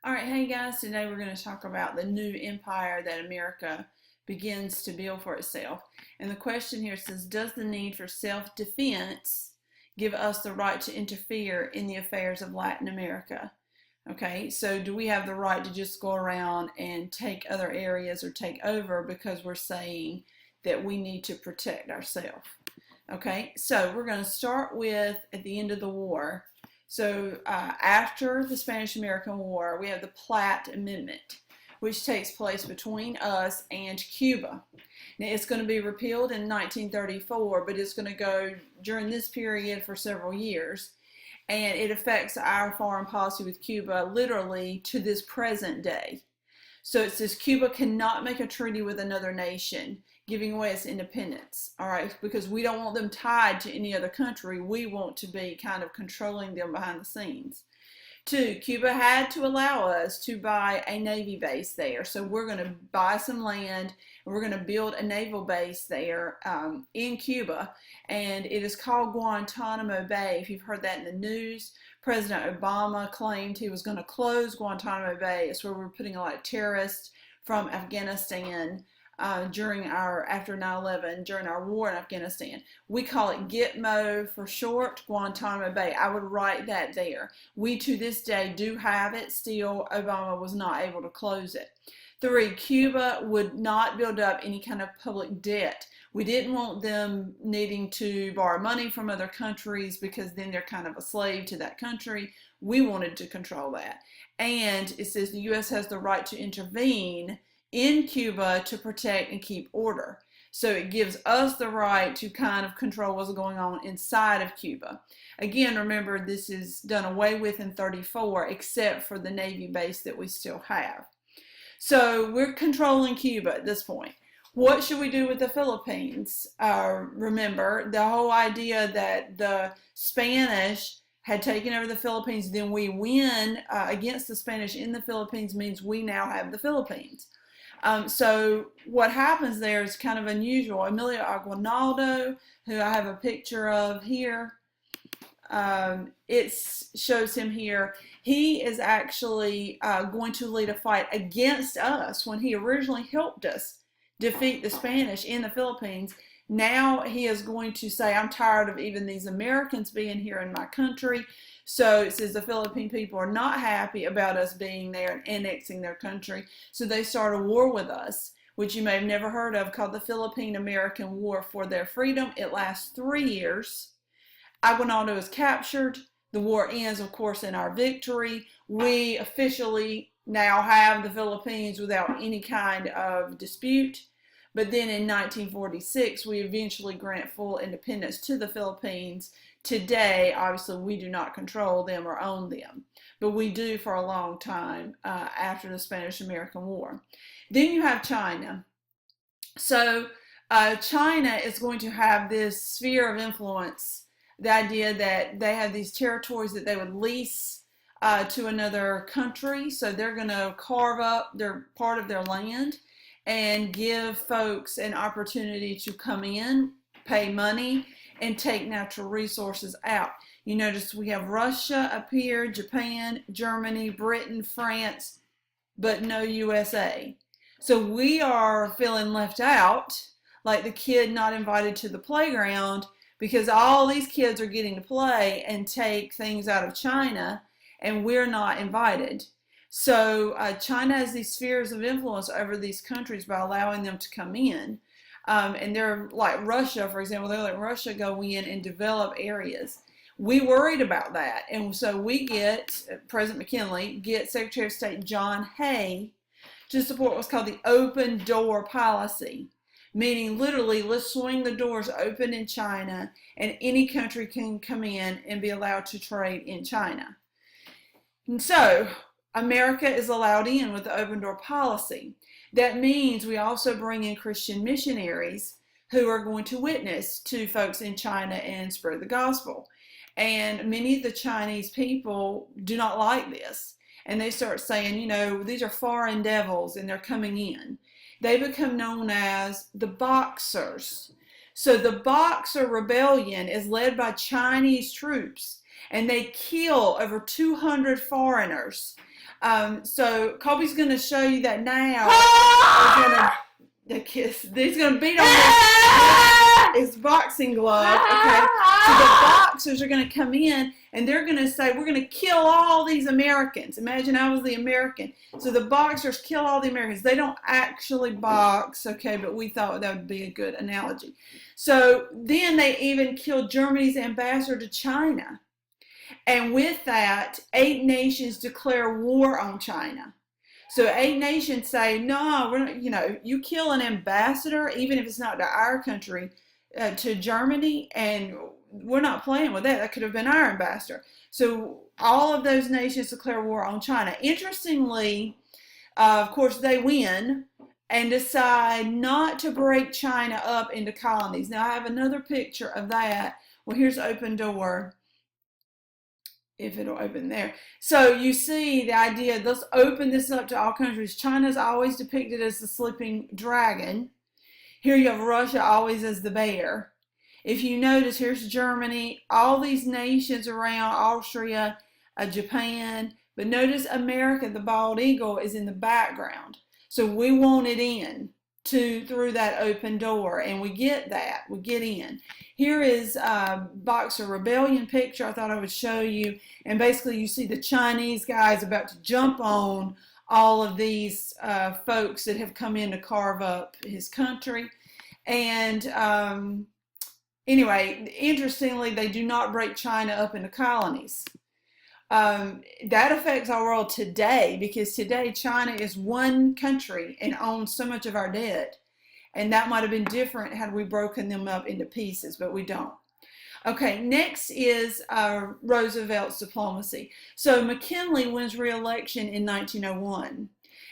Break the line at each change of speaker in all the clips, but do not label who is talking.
All right, hey guys, today we're going to talk about the new empire that America begins to build for itself. And the question here says, does the need for self-defense give us the right to interfere in the affairs of Latin America? Okay, so do we have the right to just go around and take other areas or take over because we're saying that we need to protect ourselves? Okay, so we're going to start with at the end of the war. So after the Spanish-American War, we have the Platt Amendment, which takes place between us and Cuba. Now, it's going to be repealed in 1934, but it's going to go during this period for several years. And it affects our foreign policy with Cuba literally to this present day. So it says Cuba cannot make a treaty with another nation, giving away its independence, all right, because we don't want them tied to any other country. We want to be kind of controlling them behind the scenes. Two, Cuba had to allow us to buy a Navy base there. So we're going to buy some land and we're going to build a naval base there in Cuba. And it is called Guantanamo Bay. If you've heard that in the news, President Obama claimed he was going to close Guantanamo Bay. It's where we're putting a lot of terrorists from Afghanistan after 9/11, during our war in Afghanistan. We call it Gitmo for short, Guantanamo Bay. I would write that there. We to this day do have it still. Obama was not able to close it. Three, Cuba would not build up any kind of public debt. We didn't want them needing to borrow money from other countries because then they're kind of a slave to that country. We wanted to control that. And it says the U.S. has the right to intervene in Cuba to protect and keep order. So it gives us the right to kind of control what's going on inside of Cuba. Again, remember, this is done away with in 34, except for the Navy base that we still have. So we're controlling Cuba at this point. What should we do with the Philippines? Remember, the whole idea that the Spanish had taken over the Philippines, then we win against the Spanish in the Philippines means we now have the Philippines. So what happens there is kind of unusual. Emilio Aguinaldo, who I have a picture of here, it shows him here. He is actually going to lead a fight against us when he originally helped us defeat the Spanish in the Philippines. Now he is going to say, I'm tired of even these Americans being here in my country. So it says the Philippine people are not happy about us being there and annexing their country. So they start a war with us, which you may have never heard of, called the Philippine-American War for their freedom. It lasts 3 years. Aguinaldo is captured. The war ends, of course, in our victory. We officially now have the Philippines without any kind of dispute. But then in 1946, we eventually grant full independence to the Philippines. Today, obviously, we do not control them or own them, but we do for a long time after the Spanish-American War. Then you have China. So China is going to have this sphere of influence, the idea that they have these territories that they would lease to another country. So they're going to carve up their part of their land and give folks an opportunity to come in, pay money, and take natural resources out. You notice we have Russia up here, Japan, Germany, Britain, France, but no USA. So we are feeling left out, like the kid not invited to the playground, because all these kids are getting to play and take things out of China, and we're not invited. So China has these spheres of influence over these countries by allowing them to come in. And they're like Russia, for example, they're like Russia go in and develop areas. We worried about that. And so we get, President McKinley, get Secretary of State John Hay to support what's called the open door policy. Meaning literally, let's swing the doors open in China and any country can come in and be allowed to trade in China. And so America is allowed in with the open door policy. That means we also bring in Christian missionaries who are going to witness to folks in China and spread the gospel. And many of the Chinese people do not like this. And they start saying, you know, these are foreign devils and they're coming in. They become known as the Boxers. So the Boxer Rebellion is led by Chinese troops and they kill over 200 foreigners So Colby's going to show you that now.
Ah!
He's going to beat on his boxing glove. Okay, so the boxers are going to come in and they're going to say, we're going to kill all these Americans. Imagine I was the American. So the boxers kill all the Americans. They don't actually box, okay, but we thought that would be a good analogy. So then they even killed Germany's ambassador to China. And with that, 8 nations declare war on China. So 8 nations say, no, we're not, you kill an ambassador, even if it's not to our country, to Germany, and we're not playing with that. That could have been our ambassador. So all of those nations declare war on China. Interestingly, of course, they win and decide not to break China up into colonies. Now, I have another picture of that. Well, here's Open Door. If it'll open there. So you see the idea, let's open this up to all countries. China's always depicted as the sleeping dragon. Here you have Russia always as the bear. If you notice, here's Germany, all these nations around, Austria, Japan, but notice America, the bald eagle, is in the background. So we want it in through that open door, and we get that. We get in. Here is Boxer Rebellion picture I thought I would show you, and basically you see the Chinese guys about to jump on all of these folks that have come in to carve up his country. And anyway, interestingly, they do not break China up into colonies. That affects our world today, because today China is one country and owns so much of our debt. And that might have been different had we broken them up into pieces, but we don't. Okay, next is Roosevelt's diplomacy. So McKinley wins re-election in 1901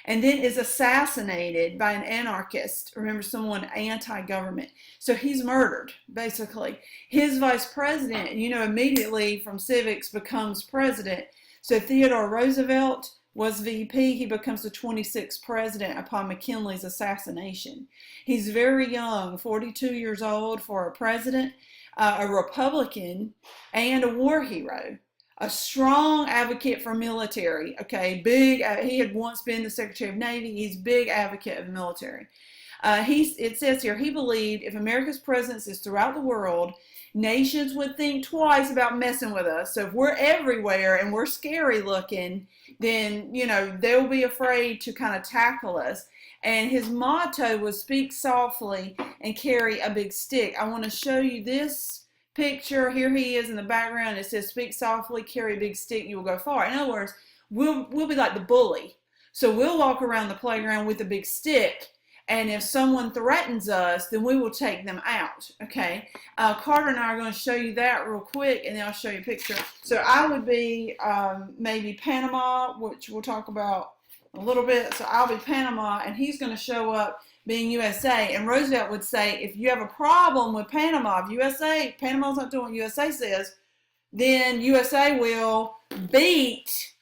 and then is assassinated by an anarchist, remember, someone anti-government. So he's murdered, basically. His vice president, immediately from civics becomes president. So Theodore Roosevelt was VP. He becomes the 26th president upon McKinley's assassination. He's very young, 42 years old for a president, a Republican, and a war hero. A strong advocate for military, okay, he had once been the Secretary of Navy. He's a big advocate of the military. It says here, he believed if America's presence is throughout the world, nations would think twice about messing with us. So if we're everywhere and we're scary looking, then, they'll be afraid to kind of tackle us. And his motto was speak softly and carry a big stick. I want to show you this picture. Here he is in the background. It says, speak softly, carry a big stick, you will go far. In other words, we'll be like the bully. So we'll walk around the playground with a big stick, and if someone threatens us, then we will take them out. Okay, Carter and I are going to show you that real quick, and then I'll show you a picture. So I would be maybe Panama, which we'll talk about a little bit. So I'll be Panama, and he's going to show up being USA. And Roosevelt would say, if you have a problem with Panama, if Panama's not doing what USA says, then USA will beat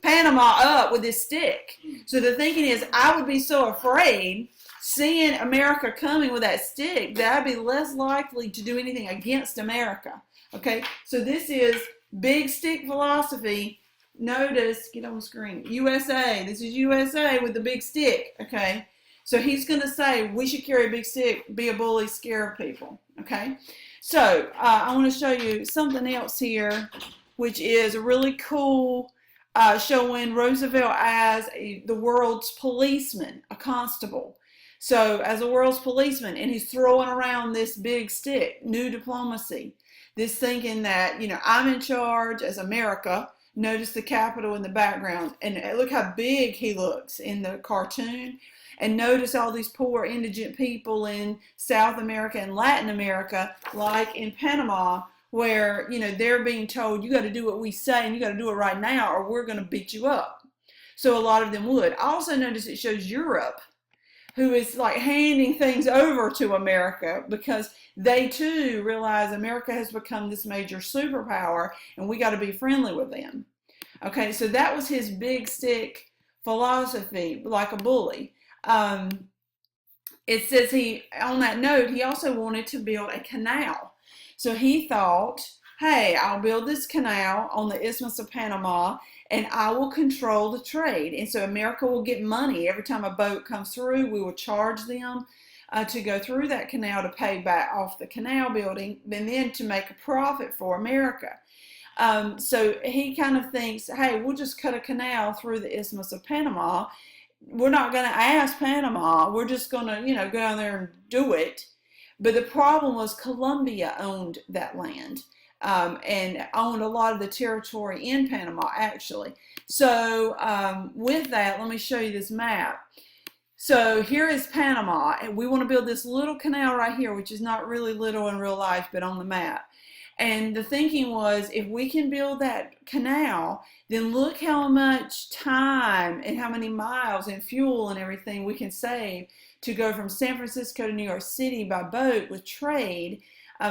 Panama up with his stick. So the thinking is, I would be so afraid seeing America coming with that stick that I'd be less likely to do anything against America. Okay, so this is big stick philosophy. Notice, get on the screen, USA. This is USA with the big stick. Okay. So he's going to say we should carry a big stick, be a bully, scare people, okay? So I want to show you something else here, which is a really cool showing Roosevelt as the world's policeman, a constable. So as a world's policeman, and he's throwing around this big stick, new diplomacy, this thinking that, I'm in charge as America. Notice the Capitol in the background, and look how big he looks in the cartoon. And notice all these poor indigent people in South America and Latin America, like in Panama, where, they're being told, you got to do what we say and you got to do it right now or we're going to beat you up. So a lot of them would. Also notice it shows Europe, who is like handing things over to America because they too realize America has become this major superpower and we got to be friendly with them. Okay, so that was his big stick philosophy, like a bully. It says on that note, he also wanted to build a canal. So he thought, hey, I'll build this canal on the Isthmus of Panama, and I will control the trade. And so America will get money every time a boat comes through. We will charge them to go through that canal to pay back off the canal building, and then to make a profit for America. So he kind of thinks, hey, we'll just cut a canal through the Isthmus of Panama. We're not going to ask Panama. We're just going to, go down there and do it. But the problem was Colombia owned that land. And owned a lot of the territory in Panama, actually. So with that, let me show you this map. So here is Panama, and we want to build this little canal right here, which is not really little in real life, but on the map. And the thinking was, if we can build that canal, then look how much time and how many miles and fuel and everything we can save to go from San Francisco to New York City by boat with trade,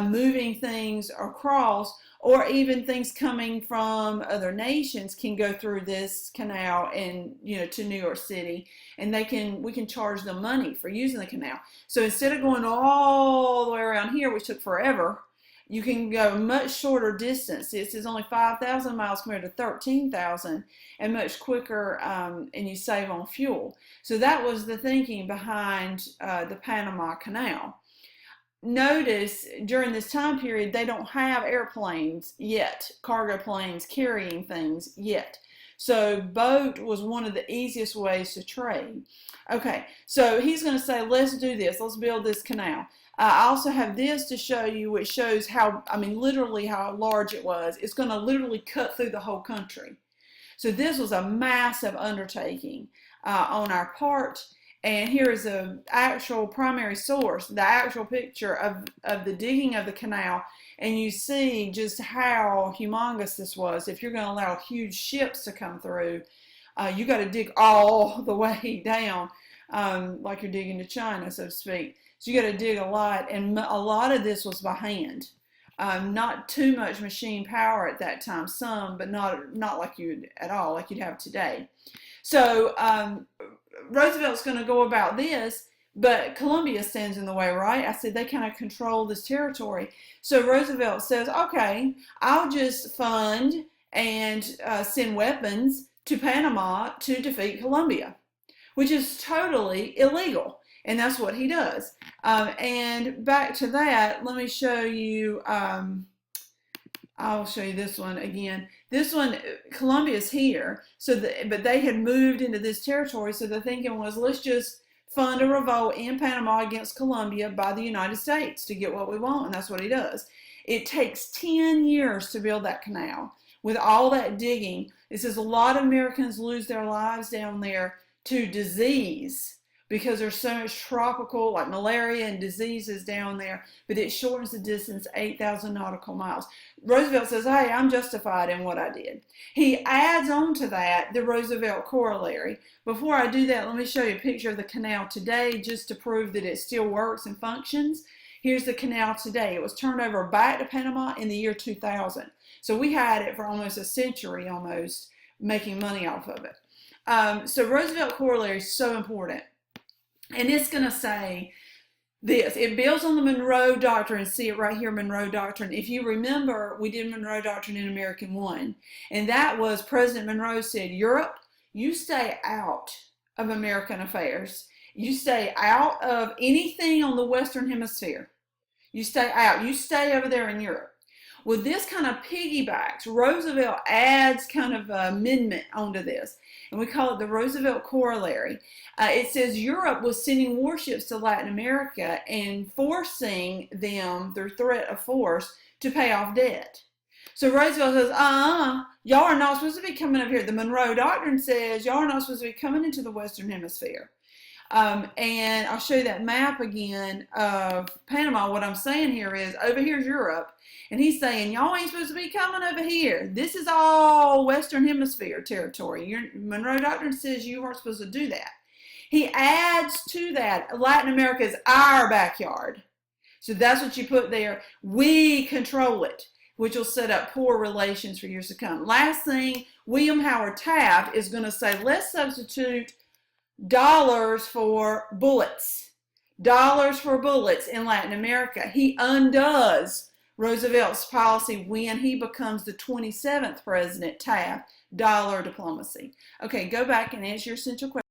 moving things across, or even things coming from other nations can go through this canal and to New York City, and we can charge them money for using the canal. So instead of going all the way around here, which took forever, you can go a much shorter distance. This is only 5,000 miles compared to 13,000, and much quicker, and you save on fuel. So that was the thinking behind the Panama Canal. Notice during this time period, they don't have airplanes yet, cargo planes carrying things yet. So boat was one of the easiest ways to trade. Okay, so he's going to say, let's do this. Let's build this canal. I also have this to show you, which shows how, literally how large it was. It's going to literally cut through the whole country. So this was a massive undertaking on our part. And here is an actual primary source, the actual picture of the digging of the canal. And you see just how humongous this was. If you're going to allow huge ships to come through, you got to dig all the way down, like you're digging to China, so to speak. So you got to dig a lot, and a lot of this was by hand. Not too much machine power at that time, some, but not like at all, like you'd have today. So Roosevelt's going to go about this, but Colombia stands in the way, right? I said they kind of control this territory. So Roosevelt says, okay, I'll just fund and send weapons to Panama to defeat Colombia, which is totally illegal. And that's what he does. And back to that, let me show you, I'll show you this one again. This one, Colombia's here, but they had moved into this territory, so the thinking was, let's just fund a revolt in Panama against Colombia by the United States to get what we want, and that's what he does. It takes 10 years to build that canal. With all that digging, it says a lot of Americans lose their lives down there to disease, because there's so much tropical, like malaria and diseases down there, but it shortens the distance 8,000 nautical miles. Roosevelt says, hey, I'm justified in what I did. He adds on to that the Roosevelt corollary. Before I do that, let me show you a picture of the canal today, just to prove that it still works and functions. Here's the canal today. It was turned over back to Panama in the year 2000. So we had it for almost a century, almost, making money off of it. So Roosevelt corollary is so important. And it's going to say this. It builds on the Monroe Doctrine. See it right here, Monroe Doctrine. If you remember, we did Monroe Doctrine in American One. And that was President Monroe said, Europe, you stay out of American affairs. You stay out of anything on the Western Hemisphere. You stay out. You stay over there in Europe. Well, this kind of piggybacks. Roosevelt adds kind of an amendment onto this, and we call it the Roosevelt corollary. It says Europe was sending warships to Latin America and forcing them, through threat of force, to pay off debt. So Roosevelt says, y'all are not supposed to be coming up here. The Monroe Doctrine says y'all are not supposed to be coming into the Western Hemisphere. And I'll show you that map again of Panama. What I'm saying here is, over here's Europe, and he's saying, y'all ain't supposed to be coming over here. This is all Western Hemisphere territory. Monroe Doctrine says you aren't supposed to do that. He adds to that, Latin America is our backyard. So that's what you put there. We control it, which will set up poor relations for years to come. Last thing, William Howard Taft is going to say, let's substitute dollars for bullets. Dollars for bullets in Latin America. He undoes Roosevelt's policy when he becomes the 27th president, Taft, dollar diplomacy. Okay, go back and answer your central question.